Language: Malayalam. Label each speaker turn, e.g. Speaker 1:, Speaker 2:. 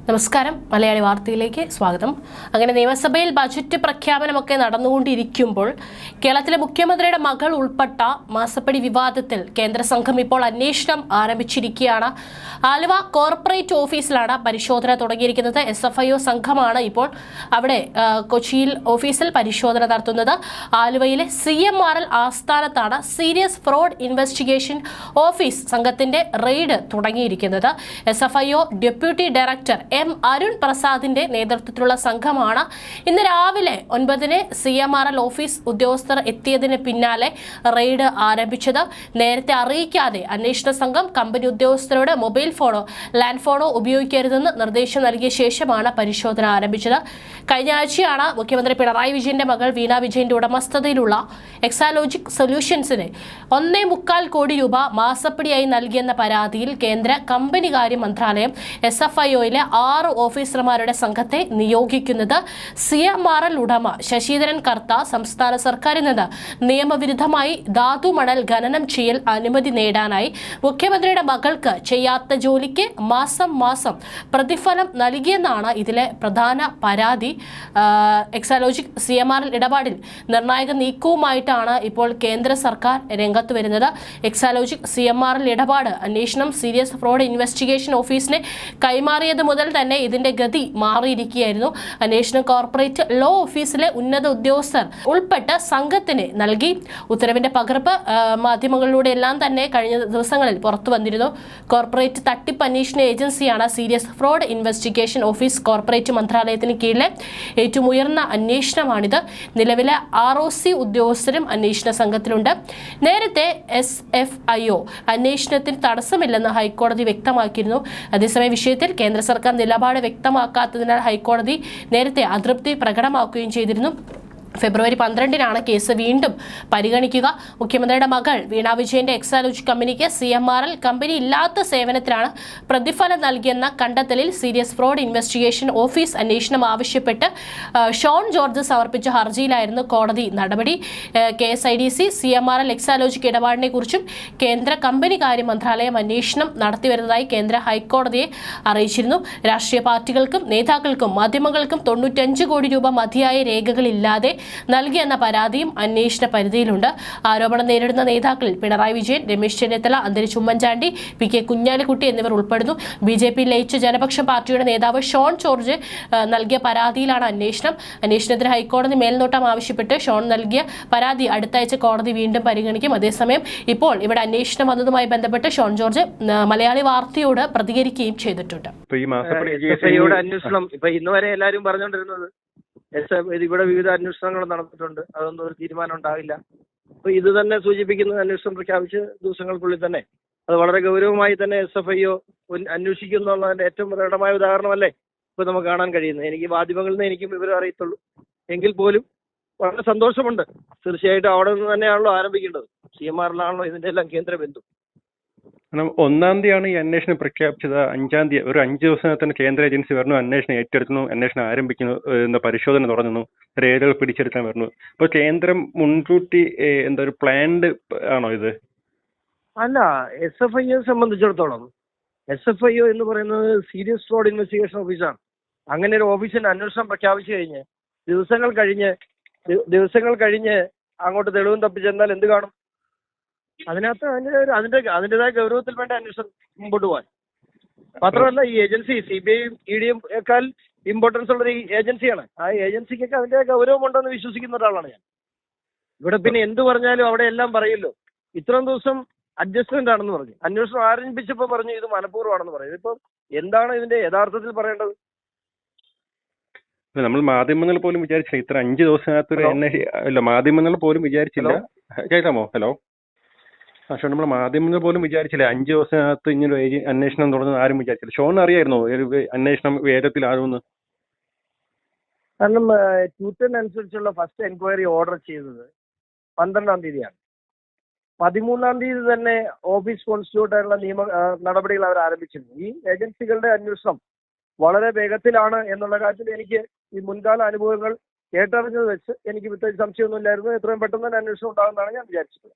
Speaker 1: നമസ്കാരം, മലയാളി വാർത്തയിലേക്ക് സ്വാഗതം. അങ്ങനെ നിയമസഭയിൽ ബജറ്റ് പ്രഖ്യാപനമൊക്കെ നടന്നുകൊണ്ടിരിക്കുമ്പോൾ കേരളത്തിലെ മുഖ്യമന്ത്രിയുടെ മകൾ ഉൾപ്പെട്ട മാസപ്പടി വിവാദത്തിൽ കേന്ദ്ര സംഘം ഇപ്പോൾ അന്വേഷണം ആരംഭിച്ചിരിക്കുകയാണ്. ആലുവ കോർപ്പറേറ്റ് ഓഫീസിലാണ് പരിശോധന തുടങ്ങിയിരിക്കുന്നത്. SFIO സംഘമാണ് ഇപ്പോൾ അവിടെ കൊച്ചിയിൽ ഓഫീസിൽ പരിശോധന നടത്തുന്നത്. ആലുവയിലെ CMRL ആസ്ഥാനത്താണ് സീരിയസ് ഫ്രോഡ് ഇൻവെസ്റ്റിഗേഷൻ ഓഫീസ് സംഘത്തിന്റെ റെയ്ഡ് തുടങ്ങിയിരിക്കുന്നത്. SFIO deputy director M. Arun പ്രസാദിന്റെ നേതൃത്വത്തിലുള്ള സംഘമാണ് ഇന്ന് രാവിലെ 9-ന് CMRL ഓഫീസ് ഉദ്യോഗസ്ഥർ എത്തിയതിന് പിന്നാലെ റെയ്ഡ് ആരംഭിച്ചത്. നേരത്തെ അറിയിക്കാതെ അന്വേഷണ സംഘം കമ്പനി ഉദ്യോഗസ്ഥരോട് മൊബൈൽ ഫോണോ ലാൻഡ് ഫോണോ ഉപയോഗിക്കരുതെന്ന് നിർദ്ദേശം നൽകിയ ശേഷമാണ് പരിശോധന ആരംഭിച്ചത്. കഴിഞ്ഞ ആഴ്ചയാണ് മുഖ്യമന്ത്രി പിണറായി വിജയന്റെ മകൾ വീണ വിജയന്റെ ഉടമസ്ഥതയിലുള്ള എക്സാലോജിക് സൊല്യൂഷൻസിന് 1.25 കോടി രൂപ മാസപ്പടിയായി നൽകിയെന്ന പരാതിയിൽ കേന്ദ്ര കമ്പനി കാര്യ മന്ത്രാലയം SFIOയിലെ 6 ഓഫീസർമാരുടെ സംഘത്തെ നിയോഗിക്കുന്നത്. CMRL ഉടമ ശശിധരൻ കർത്ത സംസ്ഥാന സർക്കാരിൽ നിന്ന് നിയമവിരുദ്ധമായി ധാതു മണൽ ഖനനം ചെയ്യൽ അനുമതി നേടാനായി മുഖ്യമന്ത്രിയുടെ മകൾക്ക് ചെയ്യാത്ത ജോലിക്ക് മാസം പ്രതിഫലം നൽകിയെന്നാണ് ഇതിലെ പ്രധാന പരാതി. എക്സാലോജിക് CMRL ഇടപാടിൽ നിർണായക നീക്കവുമായിട്ടാണ് ഇപ്പോൾ കേന്ദ്ര സർക്കാർ രംഗത്ത് വരുന്നത്. എക്സാലോജിക് CMRL ഇടപാട് അന്വേഷണം സീരിയസ് ഫ്രോഡ് ഇൻവെസ്റ്റിഗേഷൻ ഓഫീസിനെ കൈമാറിയത് മുതൽ തന്നെ ഇതിന്റെ ഗതി മാറിയിരിക്കുകയായിരുന്നു. അന്വേഷണം കോർപ്പറേറ്റ് ലോ ഓഫീസിലെ ഉന്നത ഉദ്യോഗസ്ഥർ ഉൾപ്പെട്ട സംഘത്തിന് നൽകി. ഉത്തരവിന്റെ പകർപ്പ് മാധ്യമങ്ങളിലൂടെ എല്ലാം തന്നെ കഴിഞ്ഞ ദിവസങ്ങളിൽ പുറത്തു വന്നിരുന്നു. കോർപ്പറേറ്റ് തട്ടിപ്പ് അന്വേഷണ ഏജൻസിയാണ് serious fraud investigation office. Corporate മന്ത്രാലയത്തിന് കീഴിലെ ഏറ്റവും ഉയർന്ന അന്വേഷണമാണിത്. നിലവിലെ ROC ഉദ്യോഗസ്ഥരും അന്വേഷണ സംഘത്തിലുണ്ട്. നേരത്തെ SFIO അന്വേഷണത്തിന് തടസ്സമില്ലെന്ന് ഹൈക്കോടതി വ്യക്തമാക്കിയിരുന്നു. അതേസമയം വിഷയത്തിൽ കേന്ദ്ര സർക്കാർ നിലപാട് വ്യക്തമാക്കാത്തതിനാൽ ഹൈക്കോടതി നേരത്തെ അതൃപ്തി പ്രകടമാക്കുകയും ചെയ്തിരുന്നു. ഫെബ്രുവരി 12-നാണ് കേസ് വീണ്ടും പരിഗണിക്കുക. മുഖ്യമന്ത്രിയുടെ മകൾ വീണ വിജയന്റെ എക്സാലോജിക് കമ്പനിക്ക് CMRL കമ്പനി ഇല്ലാത്ത സേവനത്തിനാണ് പ്രതിഫലം നൽകിയെന്ന കണ്ടെത്തലിൽ സീരിയസ് ഫ്രോഡ് ഇൻവെസ്റ്റിഗേഷൻ ഓഫീസ് അന്വേഷണം ആവശ്യപ്പെട്ട് ഷോൺ ജോർജ് സമർപ്പിച്ച ഹർജിയിലായിരുന്നു കോടതി നടപടി. KSIDC CMRL എക്സാലോജിക് ഇടപാടിനെ കുറിച്ചും കേന്ദ്ര കമ്പനി കാര്യ മന്ത്രാലയം അന്വേഷണം നടത്തിവരുന്നതായി കേന്ദ്ര ഹൈക്കോടതിയെ അറിയിച്ചിരുന്നു. രാഷ്ട്രീയ പാർട്ടികൾക്കും നേതാക്കൾക്കും മാധ്യമങ്ങൾക്കും 95 കോടി രൂപ മതിയായ രേഖകളില്ലാതെ നൽകിയെന്ന പരാതിയും അന്വേഷണ പരിധിയിലുണ്ട്. ആരോപണം നേരിടുന്ന നേതാക്കളിൽ പിണറായി വിജയൻ, രമേശ് ചെന്നിത്തല, അന്തരിച്ച ഉമ്മൻചാണ്ടി, PK കുഞ്ഞാലിക്കുട്ടി എന്നിവർ ഉൾപ്പെടുന്നു. BJP ലയിച്ച ജനപക്ഷ പാർട്ടിയുടെ നേതാവ് ഷോൺ ജോർജ് നൽകിയ പരാതിയിലാണ് അന്വേഷണം. അന്വേഷണത്തിന് ഹൈക്കോടതി മേൽനോട്ടം ആവശ്യപ്പെട്ട് ഷോൺ നൽകിയ പരാതി അടുത്താഴ്ച കോടതി വീണ്ടും പരിഗണിക്കും. അതേസമയം ഇപ്പോൾ ഇവിടെ അന്വേഷണം വന്നതുമായി ബന്ധപ്പെട്ട് ഷോൺ ജോർജ് മലയാളി വാർത്തയോട് പ്രതികരിക്കുകയും ചെയ്തിട്ടുണ്ട്.
Speaker 2: അന്വേഷണം ഇന്ന് വരെ എല്ലാവരും പറഞ്ഞുകൊണ്ടിരുന്നത് ഇവിടെ വിവിധ അന്വേഷണങ്ങൾ നടന്നിട്ടുണ്ട്, അതൊന്നും ഒരു തീരുമാനം ഉണ്ടാവില്ല. അപ്പൊ ഇത് തന്നെ സൂചിപ്പിക്കുന്ന അന്വേഷണം പ്രഖ്യാപിച്ച ദിവസങ്ങൾക്കുള്ളിൽ തന്നെ അത് വളരെ ഗൗരവമായി തന്നെ SFIO അന്വേഷിക്കുന്നുള്ളതിന്റെ ഏറ്റവും പ്രകടമായ ഉദാഹരണമല്ലേ ഇപ്പൊ നമുക്ക് കാണാൻ കഴിയുന്നത്. എനിക്ക് മാധ്യമങ്ങളിൽ നിന്ന് എനിക്കും വിവരം അറിയത്തുള്ളൂ, എങ്കിൽ പോലും വളരെ സന്തോഷമുണ്ട്. തീർച്ചയായിട്ടും അവിടെ നിന്ന് തന്നെയാണല്ലോ ആരംഭിക്കേണ്ടത്. CMRL ആണല്ലോ ഇതിന്റെ എല്ലാം കേന്ദ്ര ബിന്ദു.
Speaker 3: 1-ാം തീയതിയാണ് ഈ അന്വേഷണം പ്രഖ്യാപിച്ചത്. 5-ാം തീയതി ഒരു 5 ദിവസത്തിന് കേന്ദ്ര ഏജൻസി വരുന്നു, അന്വേഷണം ഏറ്റെടുക്കുന്നു, അന്വേഷണം ആരംഭിക്കുന്നു, പരിശോധന തുടങ്ങുന്നു, രേഖകൾ പിടിച്ചെടുക്കാൻ വരുന്നു. അപ്പൊ കേന്ദ്രം മുൻകൂട്ടി ഒരു പ്ലാൻഡ് ആണോ ഇത്?
Speaker 2: അല്ല, SFIO സംബന്ധിച്ചിടത്തോളം SFIO എന്ന് പറയുന്നത് സീരിയസ് ഫ്രോഡ് ഇൻവെസ്റ്റിഗേഷൻ ഓഫീസാണ്. അങ്ങനെ ഒരു ഓഫീസിന്റെ അന്വേഷണം പ്രഖ്യാപിച്ചു കഴിഞ്ഞ് ദിവസങ്ങൾ കഴിഞ്ഞ് അങ്ങോട്ട് തെളിവും തപ്പിച്ചെന്നാൽ എന്ത് കാണും? അതിനകത്ത് അതിൻ്റെതായ ഗൗരവത്തിൽ വേണ്ട അന്വേഷണം മുമ്പോട്ട് പോകാൻ. മാത്രമല്ല, ഈ ഏജൻസി CBI ED യേക്കാൾ ഇമ്പോർട്ടൻസ് ഉള്ളൊരു ഏജൻസിയാണ്. ആ ഏജൻസിക്കൊക്കെ അതിന്റെ ഗൗരവമുണ്ടെന്ന് വിശ്വസിക്കുന്ന ഒരാളാണ് ഞാൻ. ഇവിടെ പിന്നെ എന്ത് പറഞ്ഞാലും അവിടെ എല്ലാം പറയല്ലോ. ഇത്രയും ദിവസം അഡ്ജസ്റ്റ്മെന്റ് ആണെന്ന് പറഞ്ഞു, അന്വേഷണം ആരംഭിച്ചപ്പോൾ പറഞ്ഞു ഇത് മനഃപൂർവ്വമാണെന്ന് പറയും. ഇതിപ്പം എന്താണ് ഇതിന്റെ യഥാർത്ഥത്തിൽ പറയേണ്ടത്?
Speaker 3: നമ്മൾ മാധ്യമങ്ങൾ പോലും വിചാരിച്ചില്ല ഇത്ര 5 ദിവസത്തിനകത്ത് മാധ്യമങ്ങൾ പോലും വിചാരിച്ചില്ല. കേൾക്കാമോ? ഹലോ. പക്ഷെ നമ്മൾ മാധ്യമങ്ങൾ പോലും വിചാരിച്ചില്ല 5 ദിവസത്തിനകത്ത് ഇങ്ങനെ അന്വേഷണം തുടങ്ങുന്നത് ആരും വിചാരിച്ചില്ല. ഷോൺ അറിയായിരുന്നോ അന്വേഷണം വേഗത്തിലാകുമെന്ന്?
Speaker 2: കാരണം ട്വിറ്ററിനനുസരിച്ചുള്ള ഫസ്റ്റ് എൻക്വയറി ഓർഡർ ചെയ്തത് 12-ാം തീയതിയാണ്. 13-ാം തീയതി തന്നെ ഓഫീസ് കോൺസ്റ്റിറ്റ്യൂട്ട് ആയിട്ടുള്ള നിയമ നടപടികൾ അവർ ആരംഭിച്ചിരുന്നു. ഈ ഏജൻസികളുടെ അന്വേഷണം വളരെ വേഗത്തിലാണ് എന്നുള്ള കാര്യത്തിൽ എനിക്ക് ഈ മുൻകാല അനുഭവങ്ങൾ കേട്ടറിഞ്ഞത് വെച്ച് എനിക്ക് പ്രത്യേകിച്ച് സംശയമൊന്നുമില്ലായിരുന്നു. എത്രയും പെട്ടെന്ന് തന്നെ അന്വേഷണം ഉണ്ടാകുമെന്നാണ് ഞാൻ വിചാരിച്ചത്.